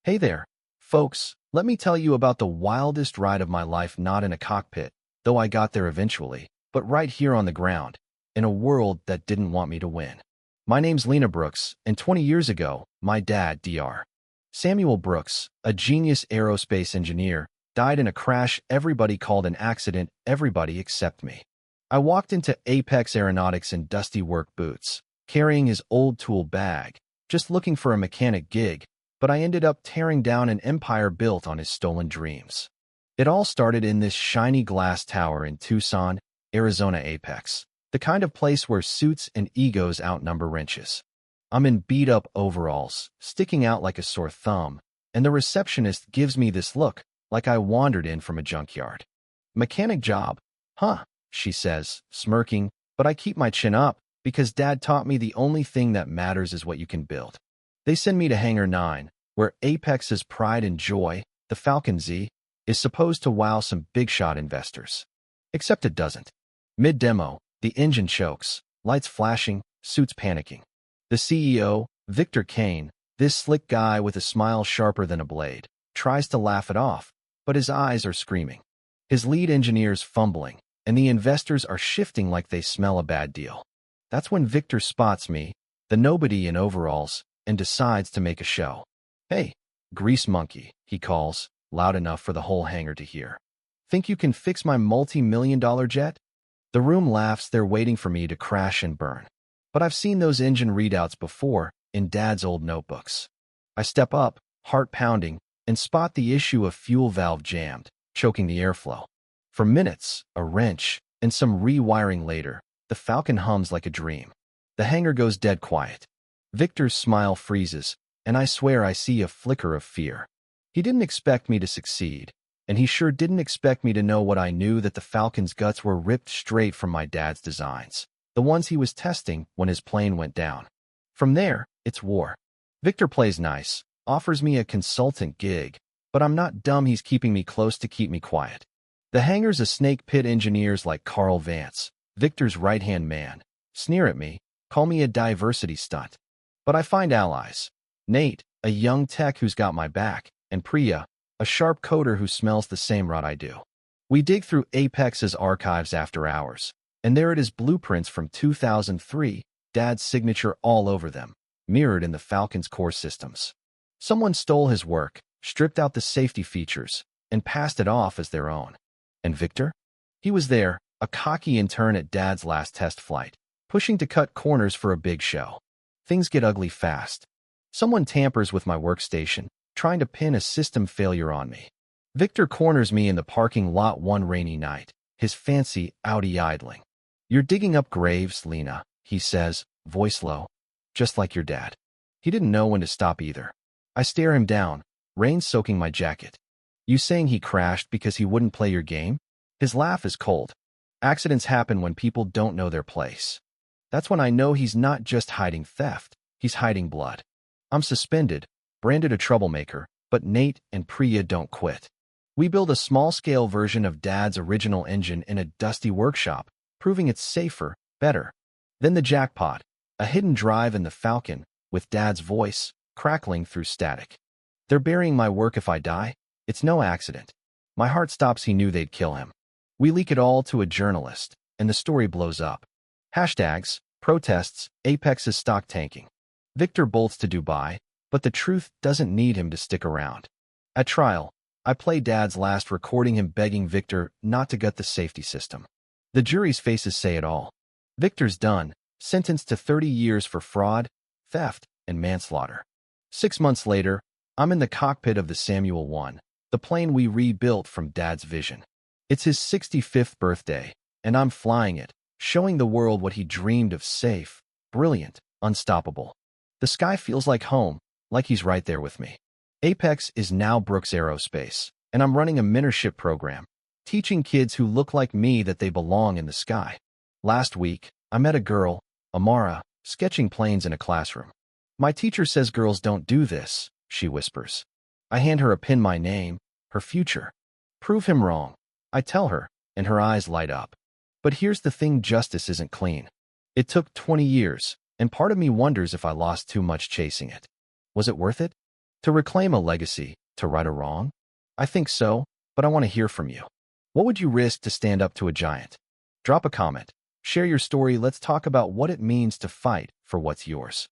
Hey there, folks. Let me tell you about the wildest ride of my life, not in a cockpit, though I got there eventually, but right here on the ground, in a world that didn't want me to win. My name's Lena Brooks, and 20 years ago, my dad, Dr. Samuel Brooks, a genius aerospace engineer, died in a crash everybody called an accident, everybody except me. I walked into Apex Aeronautics in dusty work boots, carrying his old tool bag, just looking for a mechanic gig, but I ended up tearing down an empire built on his stolen dreams. It all started in this shiny glass tower in Tucson, Arizona. Apex, the kind of place where suits and egos outnumber wrenches. I'm in beat-up overalls, sticking out like a sore thumb, and the receptionist gives me this look, like I wandered in from a junkyard. "Mechanic job, huh?" she says, smirking, but I keep my chin up, because Dad taught me the only thing that matters is what you can build. They send me to Hangar 9, where Apex's pride and joy, the Falcon Z, is supposed to wow some big-shot investors. Except it doesn't. Mid-demo, the engine chokes, lights flashing, suits panicking. The CEO, Victor Kane, this slick guy with a smile sharper than a blade, tries to laugh it off, but his eyes are screaming. His lead engineer's fumbling, and the investors are shifting like they smell a bad deal. That's when Victor spots me, the nobody in overalls, and decides to make a show. "Hey, grease monkey," he calls, loud enough for the whole hangar to hear. "Think you can fix my multi-million-dollar jet?" The room laughs. They're waiting for me to crash and burn. But I've seen those engine readouts before, in Dad's old notebooks. I step up, heart pounding, and spot the issue of fuel valve jammed, choking the airflow. For minutes, a wrench, and some rewiring later, the Falcon hums like a dream. The hangar goes dead quiet. Victor's smile freezes, and I swear I see a flicker of fear. He didn't expect me to succeed, and he sure didn't expect me to know what I knew, that the Falcon's guts were ripped straight from my dad's designs, the ones he was testing when his plane went down. From there, it's war. Victor plays nice, offers me a consultant gig, but I'm not dumb. He's keeping me close to keep me quiet. The hangar's a snake pit. Engineers like Carl Vance, Victor's right-hand man, sneer at me, call me a diversity stunt. But I find allies. Nate, a young tech who's got my back, and Priya, a sharp coder who smells the same rot I do. We dig through Apex's archives after hours, and there it is, blueprints from 2003, Dad's signature all over them, mirrored in the Falcon's core systems. Someone stole his work, stripped out the safety features, and passed it off as their own. And Victor? He was there, a cocky intern at Dad's last test flight, pushing to cut corners for a big show. Things get ugly fast. Someone tampers with my workstation, trying to pin a system failure on me. Victor corners me in the parking lot one rainy night, his fancy Audi idling. "You're digging up graves, Lena," he says, voice low. "Just like your dad." He didn't know when to stop either. I stare him down, rain soaking my jacket. "You saying he crashed because he wouldn't play your game?" His laugh is cold. "Accidents happen when people don't know their place." That's when I know he's not just hiding theft, he's hiding blood. I'm suspended, branded a troublemaker, but Nate and Priya don't quit. We build a small-scale version of Dad's original engine in a dusty workshop, proving it's safer, better. Then the jackpot, a hidden drive in the Falcon, with Dad's voice, crackling through static. "They're burying my work if I die. It's no accident." My heart stops. He knew they'd kill him. We leak it all to a journalist, and the story blows up. Hashtags, protests, Apex's stock tanking. Victor bolts to Dubai, but the truth doesn't need him to stick around. At trial, I play Dad's last recording, him begging Victor not to gut the safety system. The jury's faces say it all. Victor's done, sentenced to 30 years for fraud, theft, and manslaughter. 6 months later, I'm in the cockpit of the Samuel 1, the plane we rebuilt from Dad's vision. It's his 65th birthday, and I'm flying it, showing the world what he dreamed of: safe, brilliant, unstoppable. The sky feels like home, like he's right there with me. Apex is now Brooks Aerospace, and I'm running a mentorship program, teaching kids who look like me that they belong in the sky. Last week, I met a girl, Amara, sketching planes in a classroom. "My teacher says girls don't do this," she whispers. I hand her a pin, my name, her future. "Prove him wrong," I tell her, and her eyes light up. But here's the thing: justice isn't clean. It took 20 years, and part of me wonders if I lost too much chasing it. Was it worth it? To reclaim a legacy, to right a wrong? I think so, but I want to hear from you. What would you risk to stand up to a giant? Drop a comment. Share your story. Let's talk about what it means to fight for what's yours.